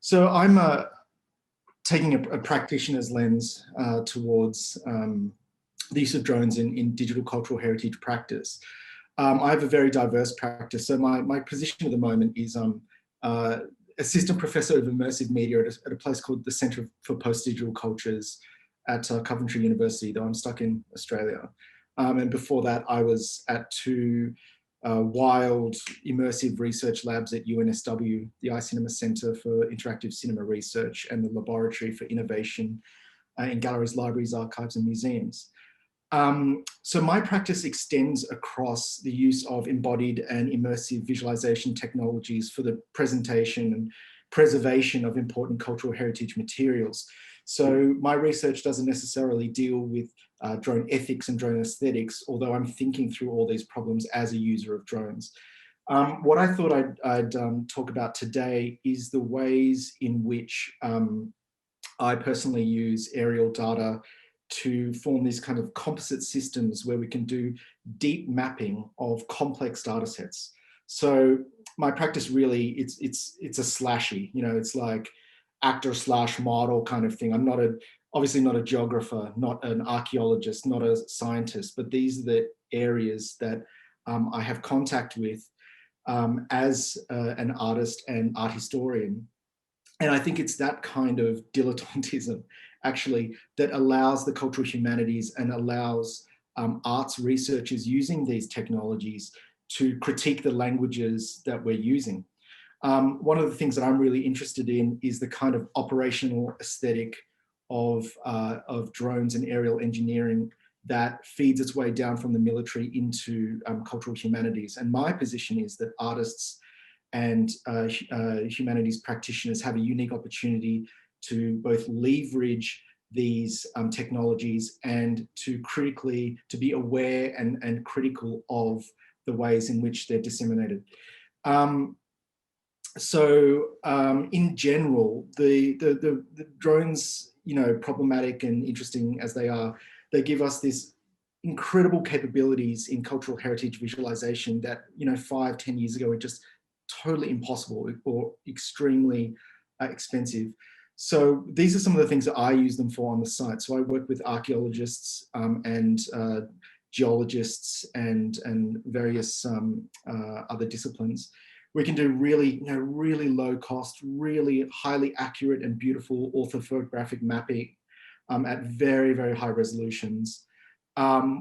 So I'm taking a practitioner's lens towards the use of drones in digital cultural heritage practice. I have a very diverse practice. So my position at the moment is assistant professor of immersive media at a place called the Centre for Post-Digital Cultures at Coventry University, though I'm stuck in Australia. And before that, I was at two wild immersive research labs at UNSW, the iCinema Centre for Interactive Cinema Research and the Laboratory for Innovation in Galleries, Libraries, Archives and Museums. So my practice extends across the use of embodied and immersive visualization technologies for the presentation and preservation of important cultural heritage materials. So my research doesn't necessarily deal with drone ethics and drone aesthetics, although I'm thinking through all these problems as a user of drones. What I thought I'd talk about today is the ways in which I personally use aerial data to form these kind of composite systems where we can do deep mapping of complex data sets. So my practice really, it's a slashy, you know, it's like actor / model kind of thing. I'm not obviously not a geographer, not an archaeologist, not a scientist, but these are the areas that I have contact with as an artist and art historian. And I think it's that kind of dilettantism, actually, that allows the cultural humanities and allows arts researchers using these technologies to critique the languages that we're using. One of the things that I'm really interested in is the kind of operational aesthetic of drones and aerial engineering that feeds its way down from the military into cultural humanities. And my position is that artists and humanities practitioners have a unique opportunity to both leverage these technologies and to be aware and critical of the ways in which they're disseminated. In general, the drones, you know, problematic and interesting as they are, they give us this incredible capabilities in cultural heritage visualization that, you know, 5-10 years ago were just totally impossible or extremely expensive. So these are some of the things that I use them for on the site. So I work with archaeologists and geologists and various other disciplines. We can do really, you know, really low cost, really highly accurate and beautiful orthophotographic mapping at very, very high resolutions.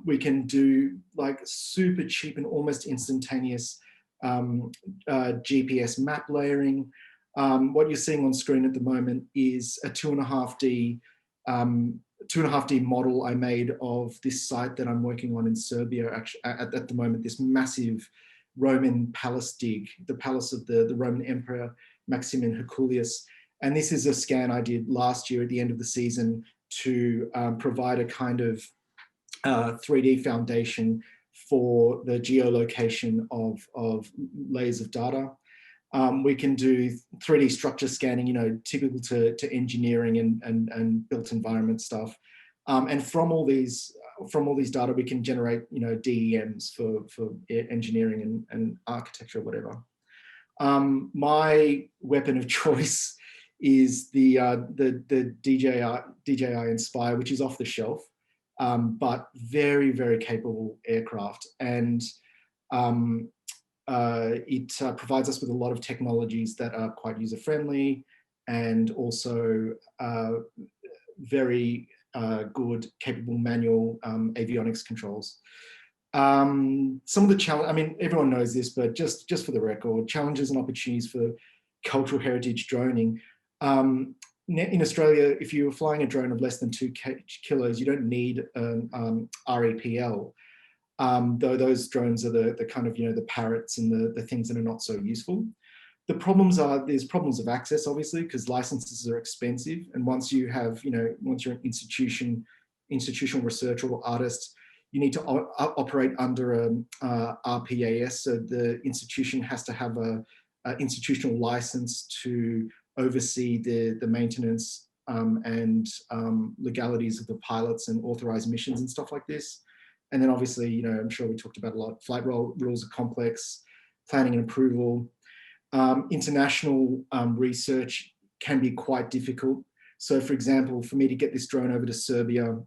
We can do like super cheap and almost instantaneous GPS map layering. What you're seeing on screen at the moment is a 2.5D model I made of this site that I'm working on in Serbia. Actually, at the moment, this massive Roman palace dig, the palace of the Roman Emperor Maximian Herculius. And this is a scan I did last year at the end of the season to provide a kind of 3D foundation for the geolocation of layers of data. We can do 3D structure scanning, you know, typical to engineering and built environment stuff. And from all these data, we can generate, you know, DEMs for engineering and architecture, whatever. My weapon of choice is the DJI Inspire, which is off the shelf, but very, very capable aircraft. And it provides us with a lot of technologies that are quite user-friendly and also very good, capable manual avionics controls. Some of the challenge, I mean, everyone knows this, but just for the record, challenges and opportunities for cultural heritage droning. In Australia, if you're flying a drone of less than 2 kilos, you don't need an REPL. Though those drones are the kind of, you know, the parrots and the things that are not so useful. The problems are, there's problems of access, obviously, because licenses are expensive. And once you have, you know, once you're an institutional researcher or artist, you need to operate under a RPAS. So the institution has to have a institutional license to oversee the maintenance and legalities of the pilots and authorized missions and stuff like this. And then obviously, you know, I'm sure we talked about a lot, flight rules are complex, planning and approval. International research can be quite difficult. So for example, for me to get this drone over to Serbia,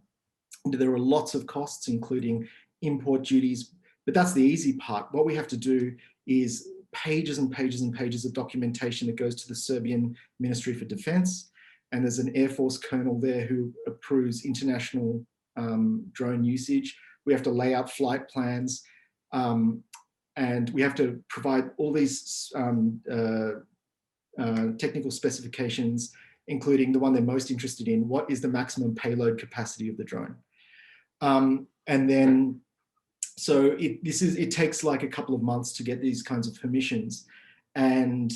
there are lots of costs, including import duties, but that's the easy part. What we have to do is pages and pages and pages of documentation that goes to the Serbian Ministry for Defense. And there's an Air Force colonel there who approves international drone usage. We have to lay out flight plans, and we have to provide all these technical specifications, including the one they're most interested in: what is the maximum payload capacity of the drone? And then, so it takes like a couple of months to get these kinds of permissions. And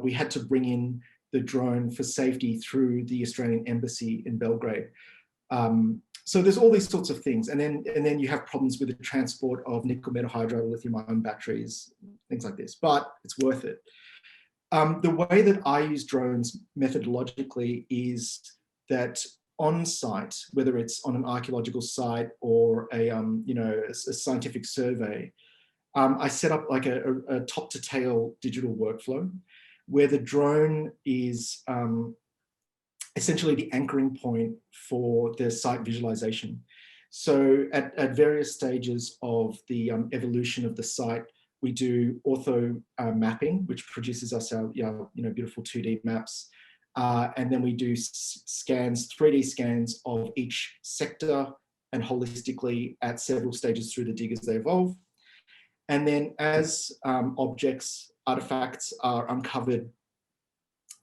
we had to bring in the drone for safety through the Australian Embassy in Belgrade. So there's all these sorts of things. And then you have problems with the transport of nickel metal hydride, lithium-ion batteries, things like this, but it's worth it. The way that I use drones methodologically is that on site, whether it's on an archaeological site or a scientific survey, I set up like a top to tail digital workflow where the drone is essentially the anchoring point for the site visualization. So at various stages of the evolution of the site, we do ortho mapping, which produces us our beautiful 2D maps. And then we do scans, 3D scans of each sector and holistically at several stages through the dig as they evolve. And then as objects, artifacts are uncovered,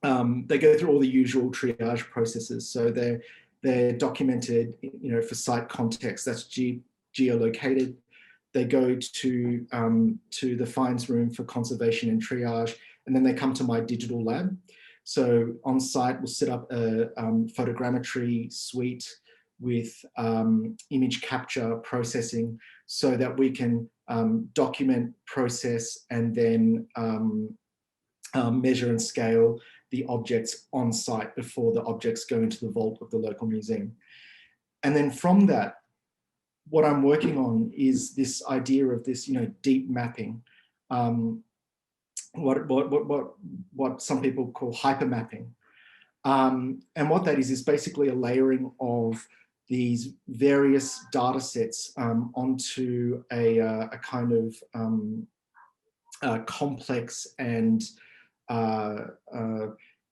they go through all the usual triage processes. So they're documented, for site context, that's geolocated. They go to the finds room for conservation and triage, and then they come to my digital lab. So on site, we'll set up a photogrammetry suite with image capture processing so that we can document, process, and then measure and scale the objects on site before the objects go into the vault of the local museum. And then from that, what I'm working on is this idea of this, deep mapping, what some people call hypermapping. And what that is basically a layering of these various data sets onto a kind of complex and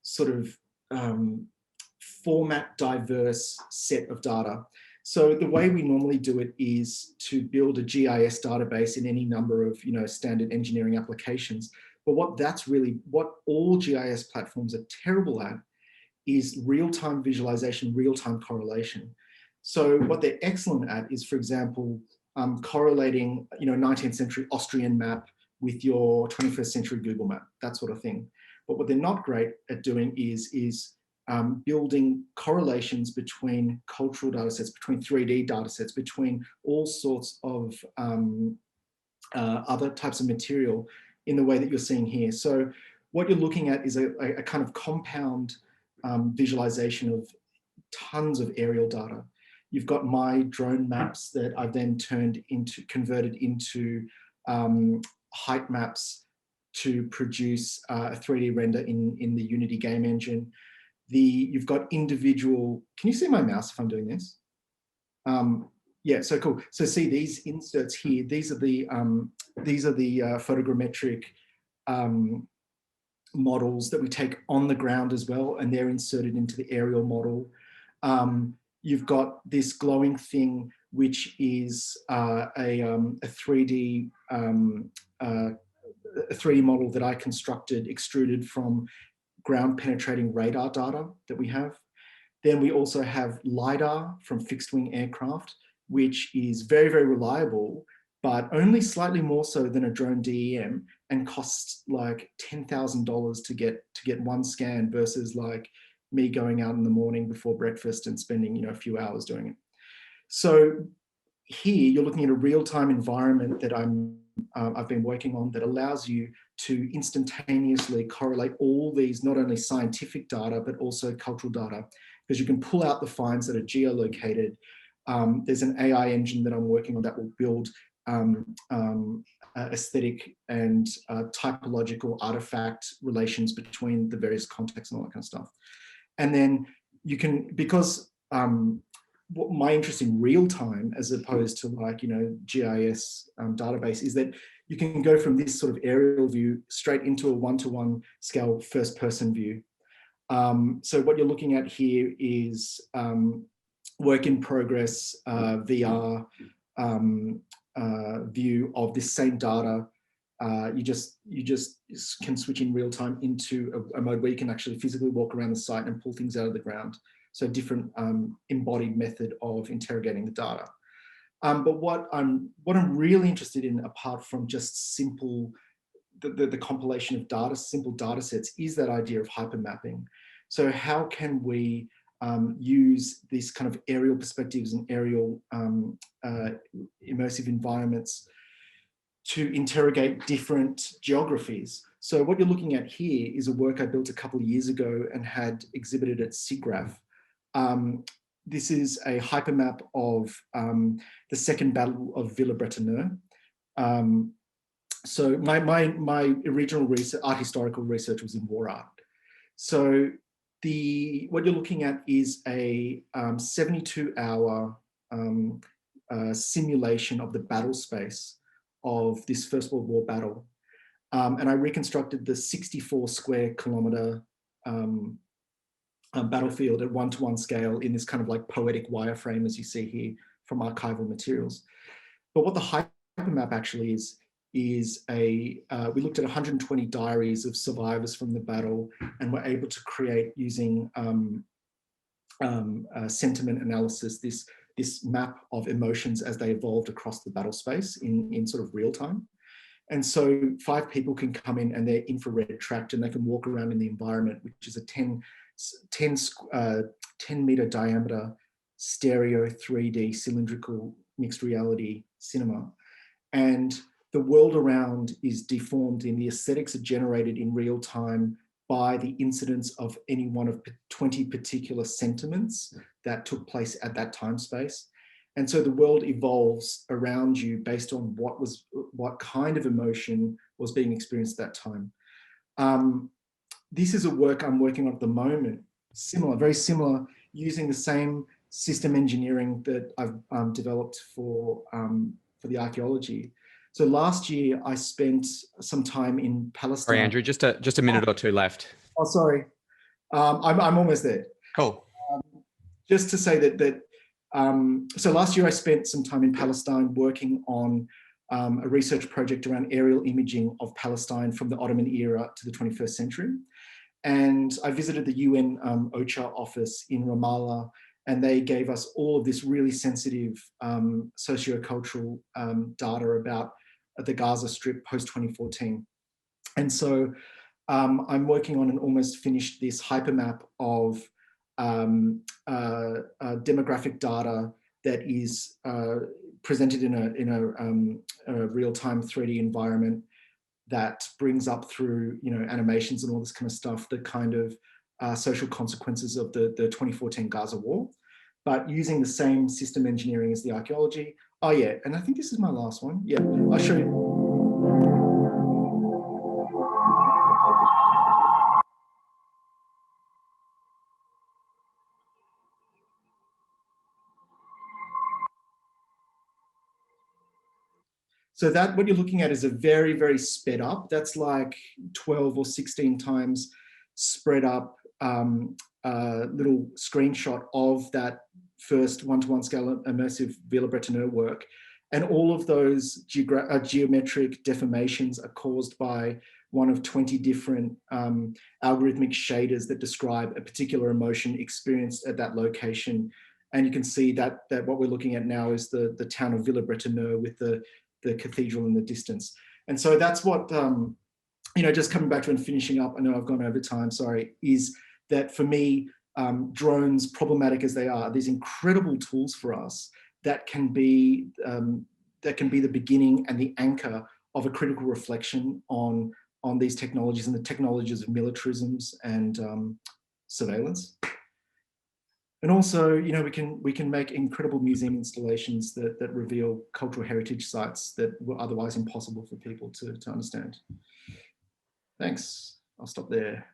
sort of format diverse set of data. So the way we normally do it is to build a GIS database in any number of standard engineering applications. But what all GIS platforms are terrible at is real-time visualization, real-time correlation. So what they're excellent at is, for example, correlating 19th century Austrian map with your 21st century Google map, that sort of thing. But what they're not great at doing is building correlations between cultural data sets, between 3D data sets, between all sorts of other types of material in the way that you're seeing here. So what you're looking at is a kind of compound visualization of tons of aerial data. You've got my drone maps that I've then converted into height maps to produce a 3D render in the Unity game engine. You've got individual, can you see my mouse if I'm doing this? Yeah, so cool. So see these inserts here, these are the photogrammetric models that we take on the ground as well, and they're inserted into the aerial model. You've got this glowing thing, which is a 3D model that I constructed, extruded from ground penetrating radar data that we have. Then we also have LiDAR from fixed wing aircraft, which is very, very reliable, but only slightly more so than a drone DEM and costs like $10,000 to get one scan versus like me going out in the morning before breakfast and spending a few hours doing it. So here you're looking at a real-time environment that I've been working on that allows you to instantaneously correlate all these, not only scientific data, but also cultural data, because you can pull out the finds that are geolocated. There's an AI engine that I'm working on that will build aesthetic and typological artifact relations between the various contexts and all that kind of stuff. And then you can, because my interest in real time, as opposed to like, you know, GIS database, is that you can go from this sort of aerial view straight into a one-to-one scale first person view. So what you're looking at here is work in progress VR view of this same data. You just can switch in real time into a mode where you can actually physically walk around the site and pull things out of the ground. So different embodied method of interrogating the data. But what I'm really interested in, apart from just simple the compilation of data, simple data sets, is that idea of hypermapping. So how can we use these kind of aerial perspectives and aerial immersive environments to interrogate different geographies? So what you're looking at here is a work I built a couple of years ago and had exhibited at SIGGRAPH. This is a hypermap of the Second Battle of Villers-Bretonneux. So my original research, art historical research, was in war art. So what you're looking at is a 72-hour simulation of the battle space of this First World War battle. And I reconstructed the 64 square kilometer battlefield at one-to-one scale in this kind of like poetic wireframe, as you see here from archival materials. But what the hypermap actually is we looked at 120 diaries of survivors from the battle, and were able to create, using sentiment analysis, this map of emotions as they evolved across the battle space in sort of real time. And so 5 people can come in and they're infrared tracked, and they can walk around in the environment, which is a 10 meter diameter stereo 3D cylindrical mixed reality cinema. And the world around is deformed, and the aesthetics are generated in real time by the incidence of any one of 20 particular sentiments that took place at that time space. And so the world evolves around you based on what kind of emotion was being experienced at that time. This is a work I'm working on at the moment, very similar, using the same system engineering that I've developed for the archaeology. So last year I spent some time in Palestine. Sorry, Andrew, just a minute or two left. Oh, sorry. I'm almost there. Cool. Just to say that so last year I spent some time in Palestine working on a research project around aerial imaging of Palestine from the Ottoman era to the 21st century. And I visited the UN OCHA office in Ramallah, and they gave us all of this really sensitive sociocultural data about the Gaza Strip post-2014. And so I'm working on and almost finished this hypermap of demographic data that is presented in a real-time 3D environment that brings up through, you know, animations and all this kind of stuff, the kind of social consequences of the 2014 Gaza war, but using the same system engineering as the archaeology. Oh yeah, and I think this is my last one. Yeah, I'll show you. So that, what you're looking at is a very, very sped up. That's like 12 or 16 times spread up little screenshot of that first one-to-one scale immersive Villers-Bretonneux work. And all of those geometric deformations are caused by one of 20 different algorithmic shaders that describe a particular emotion experienced at that location. And you can see that what we're looking at now is the town of Villers-Bretonneux with the cathedral in the distance. And so that's what, you know, just coming back to and finishing up, I know I've gone over time, sorry, is that for me, drones, problematic as they are these incredible tools for us that can be the beginning and the anchor of a critical reflection on these technologies and the technologies of militarisms and surveillance. And also, you know, we can make incredible museum installations that reveal cultural heritage sites that were otherwise impossible for people to understand. Thanks. I'll stop there.